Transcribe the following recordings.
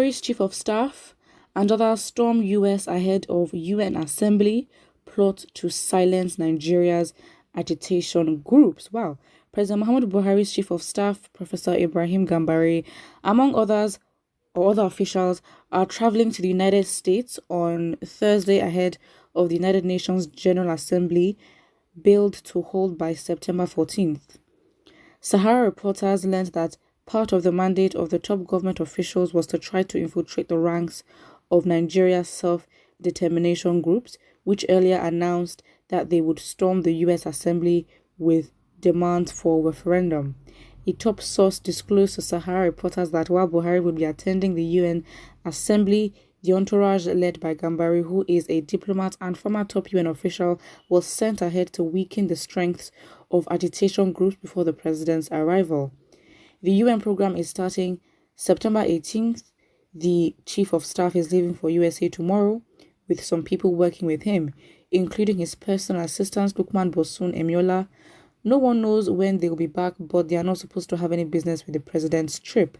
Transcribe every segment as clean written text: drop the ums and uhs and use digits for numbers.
Buhari's chief of staff and others storm US ahead of UN Assembly plot to silence Nigeria's agitation groups. Wow. President Muhammadu Buhari's chief of staff, Professor Ibrahim Gambari, among others or other officials, are traveling to the United States on Thursday ahead of the United Nations General Assembly billed to hold by September 14th. Sahara reporters learned that part of the mandate of the top government officials was to try to infiltrate the ranks of Nigeria's self-determination groups, which earlier announced that they would storm the US Assembly with demands for a referendum. A top source disclosed to Sahara reporters that while Buhari would be attending the UN Assembly, the entourage led by Gambari, who is a diplomat and former top UN official, was sent ahead to weaken the strengths of agitation groups before the president's arrival. The UN program is starting September 18th. The chief of staff is leaving for USA tomorrow, with some people working with him, including his personal assistant Lukman Bosun Emiola. No one knows when they will be back, but they are not supposed to have any business with the president's trip.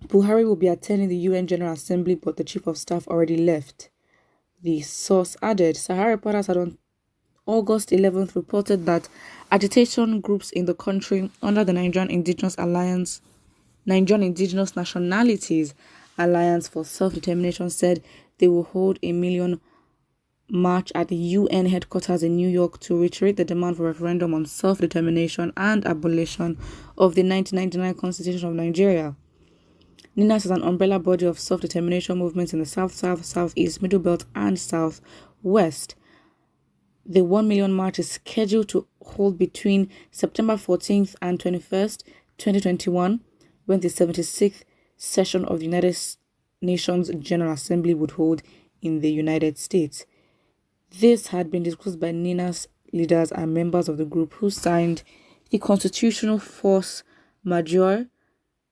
Buhari will be attending the UN General Assembly, but the chief of staff already left. The source added. Sahara reporters had on August 11th reported that agitation groups in the country under the Nigerian Indigenous Nationalities Alliance for Self-Determination said they will hold a million march at the UN headquarters in New York to reiterate the demand for referendum on self-determination and abolition of the 1999 Constitution of Nigeria. NINAS is an umbrella body of self-determination movements in the South, Southeast, Middle Belt, and Southwest. The 1 million march is scheduled to hold between September 14th and 21st, 2021, when the 76th session of the United Nations General Assembly would hold in the United States. This had been disclosed by NINA's leaders and members of the group who signed the constitutional force majeure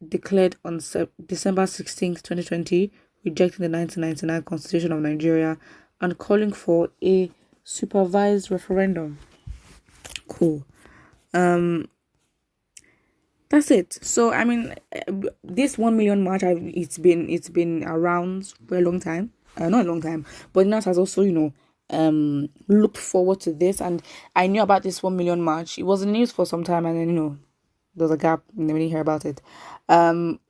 declared on December 16, 2020, rejecting the 1999 Constitution of Nigeria and calling for a supervised referendum. Cool. That's it. So I mean, this 1 million march, it's been around for a long time. Not a long time, but NAS has also, looked forward to this, and I knew about this 1 million march. It was in the news for some time, and then there's a gap and then we didn't hear about it.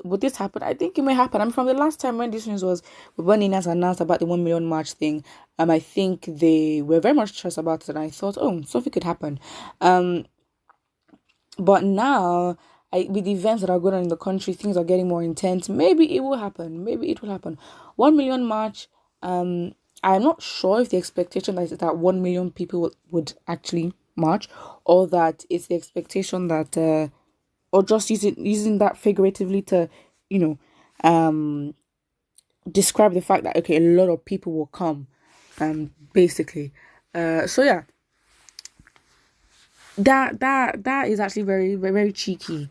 Would this happen? I think it may happen. I mean, from the last time when this news was, when NAS announced about the 1 million march thing, I think they were very much stressed about it, and I thought, something could happen. But now, with the events that are going on in the country, things are getting more intense. Maybe it will happen. 1 million march. I'm not sure if the expectation is that 1 million people would actually march, or that it's the expectation that, or just using that figuratively to, describe the fact that, okay, a lot of people will come, basically. So yeah. That is actually very, very, very cheeky,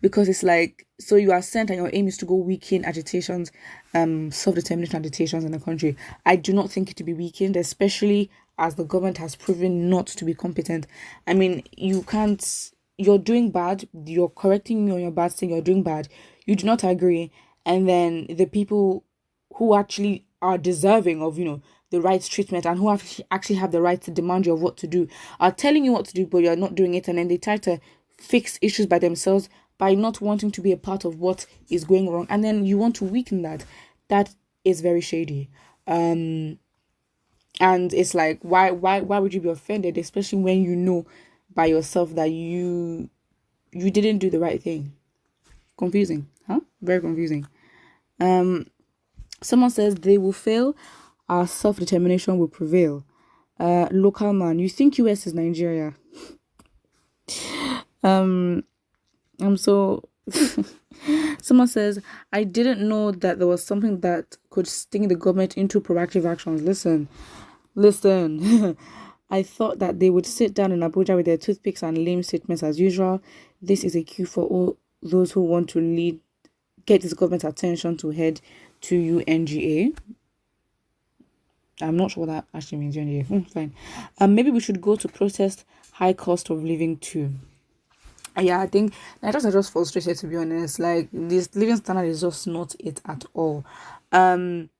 because it's like, so you are sent and your aim is to go weaken agitations, self-determination agitations in the country. I do not think it to be weakened, especially as the government has proven not to be competent. I mean, you're doing bad, you're correcting me on your bad thing, you're doing bad, you do not agree, and then the people who actually are deserving of, the right treatment and who actually have the right to demand you of what to do are telling you what to do, but you're not doing it, and then they try to fix issues by themselves by not wanting to be a part of what is going wrong, and then you want to weaken that. That is very shady. And it's like, why would you be offended, especially when you know by yourself that you didn't do the right thing? Confusing, huh? Very confusing. Someone says they will fail, our self-determination will prevail. Local man, you think US is Nigeria? Someone says, I didn't know that there was something that could sting the government into proactive actions. Listen. I thought that they would sit down in Abuja with their toothpicks and lame statements as usual. This is a cue for all those who want to get this government's attention to head to UNGA. I'm not sure what that actually means, UNGA. Fine. Maybe we should go to protest high cost of living too. Yeah, I think Nigerians are just frustrated, to be honest. Like, this living standard is just not it at all. Um,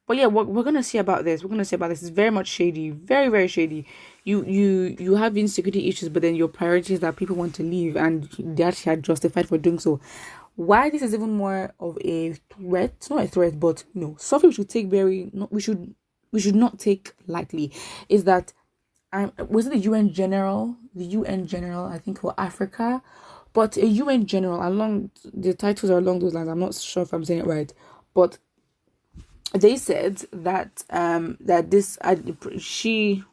but yeah, we're gonna see about this. We're gonna see about this. It's very much shady, very very shady. You have insecurity issues, but then your priority is that people want to leave, and they actually are justified for doing so. Why this is even more of a threat? Not a threat, but no, something we should take very. No, we should not take lightly. Is that was it the UN General? The UN General, I think, for Africa, but a UN General along the titles are along those lines. I'm not sure if I'm saying it right, but they said that that this she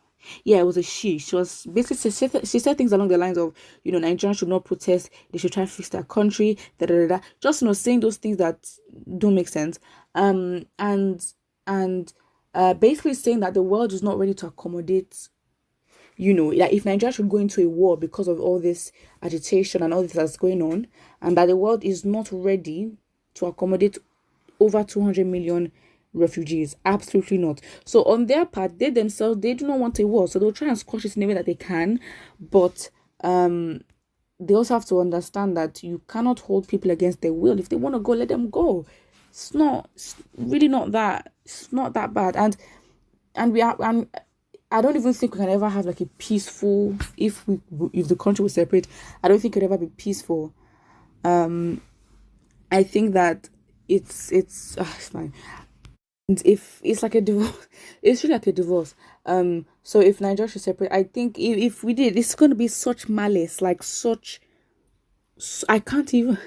yeah, it was a she was basically she said things along the lines of, Nigerians should not protest, they should try to fix their country, just saying those things that don't make sense, and basically saying that the world is not ready to accommodate, like if Nigeria should go into a war because of all this agitation and all this that's going on, and that the world is not ready to accommodate over 200 million refugees. Absolutely not. So on their part, they themselves, they do not want a war. So they'll try and squash it in a way that they can. But they also have to understand that you cannot hold people against their will. If they want to go, let them go. It's really not that. It's not that bad. And we are, and I don't even think we can ever have like a peaceful, if the country was separate, I don't think it could ever be peaceful. I think that it's fine. And if it's like a divorce, it's really like a divorce. So if Nigeria should separate, I think if we did, it's going to be such malice, like such. I can't even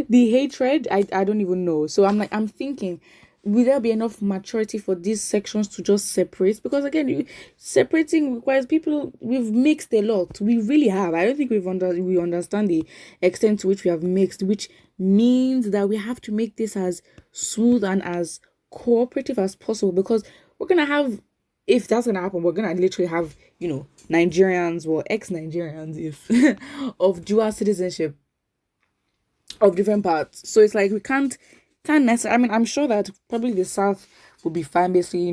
the hatred. I don't even know. So I'm thinking, will there be enough maturity for these sections to just separate? Because again, separating requires people. We've mixed a lot. We really have. I don't think we understand the extent to which we have mixed, which means that we have to make this as smooth and as cooperative as possible, because we're gonna have, if that's gonna happen, we're gonna literally have, Nigerians or ex-Nigerians, if of dual citizenship of different parts. So it's like we can't necessarily. I mean, I'm sure that probably the South will be fine. Basically,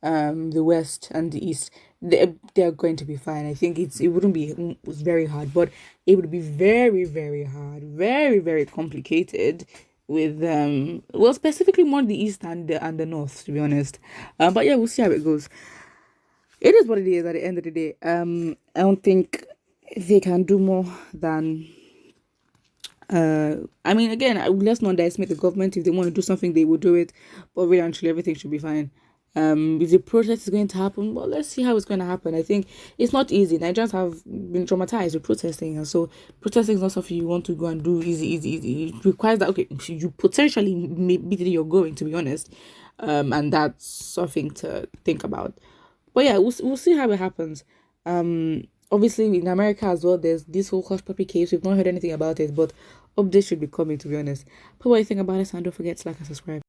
the West and the East, they're going to be fine. I think it wouldn't be very hard, but it would be very very hard, very very complicated with well, specifically more the East and the North, to be honest. But yeah, we'll see how it goes. It is what it is at the end of the day. I don't think they can do more than I mean, again, let's not underestimate the government. If they want to do something, they will do it. But really, actually, everything should be fine. If the protest is going to happen, well, let's see how it's going to happen. I think it's not easy. Nigerians have been traumatized with protesting, and so protesting is not something you want to go and do easy. It requires that, okay, you potentially may be that you're going, to be honest, and that's something to think about. But yeah, we'll see how it happens. Obviously in America as well, there's this whole hush puppy case. We've not heard anything about it, but updates should be coming, to be honest. Put what you think about it, and don't forget to like and subscribe.